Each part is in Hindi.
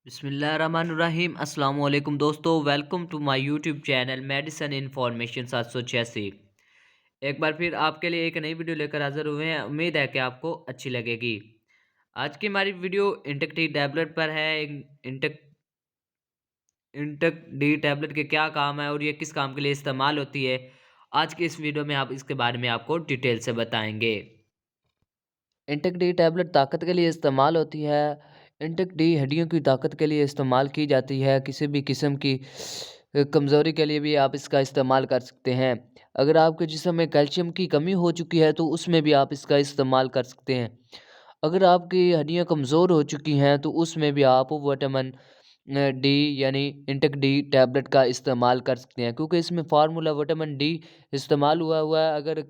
बिस्मिल्लाहिर्रहमानिर्रहीम अस्सलाम वालेकुम दोस्तों, welcome to my YouTube channel medicine information 786। एक बार फिर आपके लिए एक नई वीडियो लेकर हाजिर हुए हैं। उम्मीद है कि आपको अच्छी लगेगी। आज की हमारी वीडियो इंटेक डी टैबलेट पर है। इंटेक इंटेक डी टैबलेट के क्या काम है और ये किस काम के लिए इस्तेमाल होती है, आज की इस वीडियो में आप इसके बारे में आपको डिटेल से बताएंगे। इंटेक डी टैबलेट ताकत के लिए इस्तेमाल होती है। इंटेक डी हड्डियों की ताकत के लिए इस्तेमाल की जाती है। किसी भी किस्म की कमज़ोरी के लिए भी आप इसका इस्तेमाल कर सकते हैं। अगर आपके जिस्म में कैल्शियम की कमी हो चुकी है तो उसमें भी आप इसका इस्तेमाल कर सकते हैं। अगर आपकी हड्डियाँ कमज़ोर हो चुकी हैं तो उसमें भी आप विटामिन डी यानी इंटेक डी टैबलेट का इस्तेमाल कर सकते हैं, क्योंकि इसमें फार्मूला विटामिन डी इस्तेमाल हुआ है। अगर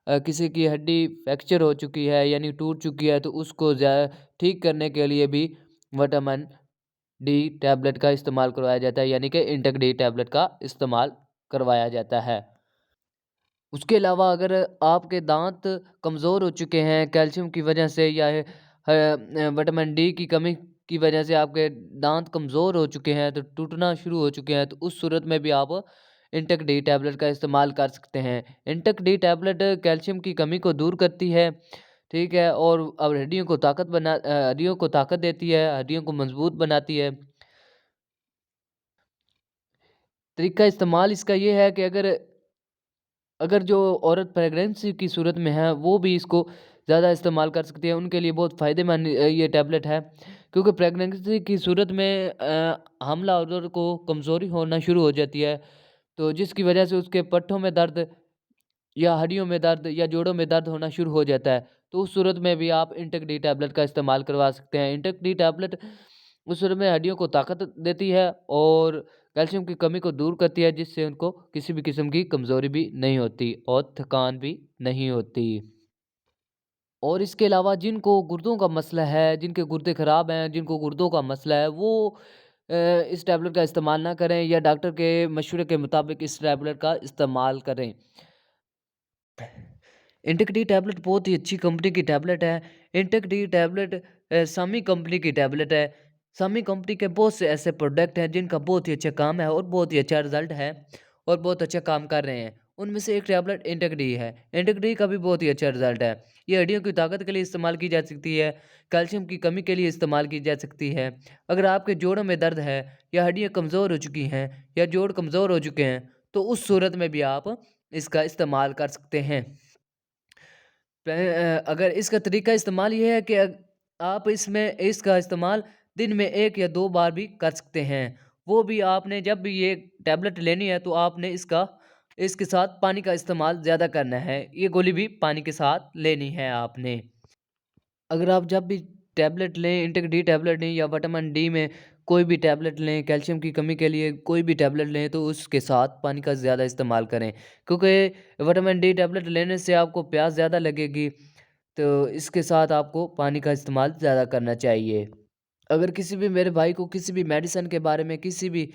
किसी की हड्डी फ्रैक्चर हो चुकी है यानी टूट चुकी है तो उसको ठीक करने के लिए भी विटामिन डी टैबलेट का इस्तेमाल करवाया जाता है, यानी कि इंटेक डी टैबलेट का इस्तेमाल करवाया जाता है। उसके अलावा अगर आपके दांत कमज़ोर हो चुके हैं कैल्शियम की वजह से या विटामिन डी की कमी की वजह से आपके दांत कमज़ोर हो चुके हैं, तो टूटना शुरू हो चुके हैं, तो उस सूरत में भी आप इंटेक डी टैबलेट का इस्तेमाल कर सकते हैं। इंटेक डी टैबलेट कैल्शियम की कमी को दूर करती है, ठीक है, और अब हड्डियों को ताकत देती है, हड्डियों को मजबूत बनाती है। तरीका इस्तेमाल इसका ये है कि अगर अगर जो औरत प्रेगनेंसी की सूरत में है वो भी इसको ज़्यादा इस्तेमाल कर सकती है, उनके लिए बहुत फ़ायदेमंद ये टैबलेट है। क्योंकि प्रेगनेंसी की सूरत में हमला औरत को कमज़ोरी होना शुरू हो जाती है, तो जिसकी वजह से उसके पट्टों में दर्द या हड्डियों में दर्द या जोड़ों में दर्द होना शुरू हो जाता है। तो उस सूरत में भी आप इंटेक डी टैबलेट का इस्तेमाल करवा सकते हैं। इंटेक डी टैबलेट उस सूरत में हड्डियों को ताकत देती है और कैल्शियम की कमी को दूर करती है, जिससे उनको किसी भी किस्म की कमज़ोरी भी नहीं होती और थकान भी नहीं होती। और इसके अलावा जिनको गुर्दों का मसला है, जिनके गुर्दे ख़राब हैं, जिनको गुर्दों का मसला है, वो इस टैबलेट का इस्तेमाल ना करें या डॉक्टर के मशवरे के मुताबिक इस टैबलेट का इस्तेमाल करें। इंटेक डी टैबलेट बहुत ही अच्छी कंपनी की टैबलेट है। इंटेक डी टैबलेट सामी कंपनी की टैबलेट है। सामी कंपनी के बहुत से ऐसे प्रोडक्ट हैं जिनका बहुत ही अच्छा काम है और बहुत ही अच्छा रिजल्ट है और बहुत अच्छा काम कर रहे हैं। उनमें से एक टैबलेट इंटेक डी है। इंटेक डी का भी बहुत ही अच्छा रिजल्ट है। ये हड्डियों की ताकत के लिए इस्तेमाल की जा सकती है, कैल्शियम की कमी के लिए इस्तेमाल की जा सकती है। अगर आपके जोड़ों में दर्द है या हड्डियाँ कमज़ोर हो चुकी हैं या जोड़ कमज़ोर हो चुके हैं, तो उस सूरत में भी आप इसका इस्तेमाल कर सकते हैं। अगर इसका तरीका इस्तेमाल ये है कि आप इसमें इसका इस्तेमाल दिन में 1 या 2 बार भी कर सकते हैं। वो भी आपने जब भी ये टैबलेट लेनी है तो आपने इसके साथ पानी का इस्तेमाल ज़्यादा करना है। ये गोली भी पानी के साथ लेनी है आपने। अगर आप जब भी टैबलेट लें, इंटेक डी टैबलेट लें या विटामिन डी में कोई भी टैबलेट लें, कैल्शियम की कमी के लिए कोई भी टैबलेट लें, तो उसके साथ पानी का ज़्यादा इस्तेमाल करें। क्योंकि विटामिन डी टैबलेट लेने से आपको प्यास ज़्यादा लगेगी, तो इसके साथ आपको पानी का इस्तेमाल ज़्यादा करना चाहिए। अगर किसी भी मेरे भाई को किसी भी मेडिसिन के बारे में, किसी भी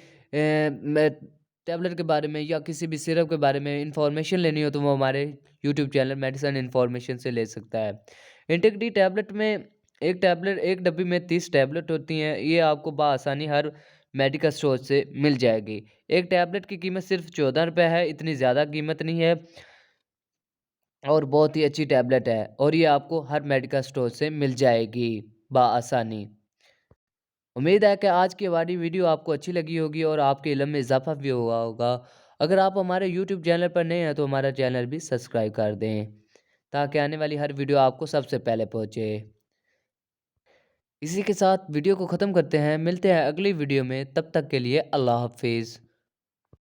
टैबलेट के बारे में या किसी भी सिरप के बारे में इंफॉर्मेशन लेनी हो, तो वो हमारे यूट्यूब चैनल मेडिसिन इन्फॉर्मेशन से ले सकता है। इंटेक डी टैबलेट में एक डब्बी में 30 टैबलेट होती हैं। ये आपको बआसानी हर मेडिकल स्टोर से मिल जाएगी। एक टैबलेट की कीमत सिर्फ ₹14 है, इतनी ज़्यादा कीमत नहीं है और बहुत ही अच्छी टैबलेट है और ये आपको हर मेडिकल स्टोर से मिल जाएगी बआसानी। उम्मीद है कि आज की हमारी वीडियो आपको अच्छी लगी होगी और आपके इल्म में इजाफा भी हुआ होगा। अगर आप हमारे यूट्यूब चैनल पर नए हैं तो हमारा चैनल भी सब्सक्राइब कर दें, ताकि आने वाली हर वीडियो आपको सबसे पहले पहुँचे। इसी के साथ वीडियो को ख़त्म करते हैं। मिलते हैं अगली वीडियो में, तब तक के लिए अल्लाह हाफ़िज़।